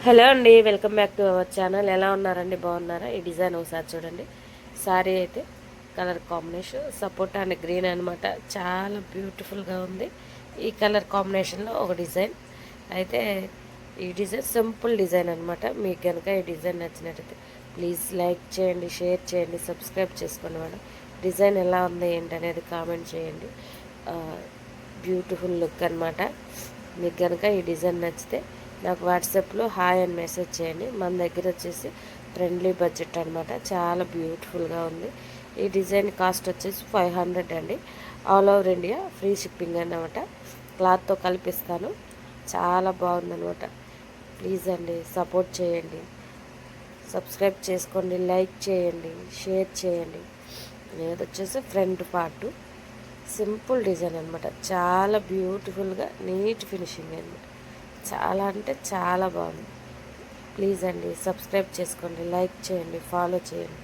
Hello అండి, welcome back to our channel. ఎలా ఉన్నారండి? బాగున్నారా? ఈ డిజైన్ ఒకసారి చూడండి. సారీ అయితే colour combination sapota and green అనమాట. చాలా బ్యూటిఫుల్గా ఉంది. ఈ కలర్ కాంబినేషన్లో ఒక డిజైన్ అయితే, ఈ డిజైన్ సింపుల్ డిజైన్ అనమాట. మీకు కనుక ఈ డిజైన్ నచ్చినట్టయితే ప్లీజ్ లైక్ చేయండి, షేర్ చేయండి, సబ్స్క్రైబ్ చేసుకోండి మేడం. డిజైన్ ఎలా ఉంది ఏంటి అనేది కామెంట్ చేయండి. బ్యూటిఫుల్ లుక్ అనమాట. మీకు కనుక ఈ డిజైన్ నచ్చితే నాకు వాట్సాప్లో హాయ్ అని మెసేజ్ చేయండి. మన దగ్గర వచ్చేసి ఫ్రెండ్లీ బడ్జెట్ అనమాట. చాలా బ్యూటిఫుల్గా ఉంది. ఈ డిజైన్ కాస్ట్ వచ్చేసి 500 అండి. All over India free shipping అన్నమాట. క్లాత్తో కల్పిస్తాను. చాలా బాగుందనమాట. ప్లీజ్ అండి, సపోర్ట్ చేయండి, సబ్స్క్రైబ్ చేసుకోండి, లైక్ చేయండి, షేర్ చేయండి. ఇది వచ్చేసి ఫ్రంట్ పార్ట్ సింపుల్ డిజైన్ అనమాట. చాలా బ్యూటిఫుల్గా నీట్ ఫినిషింగ్ అనమాట. చాలా అంటే చాలా బాగుంది. ప్లీజ్ అండి, సబ్స్క్రైబ్ చేసుకోండి, లైక్ చేయండి, ఫాలో చేయండి.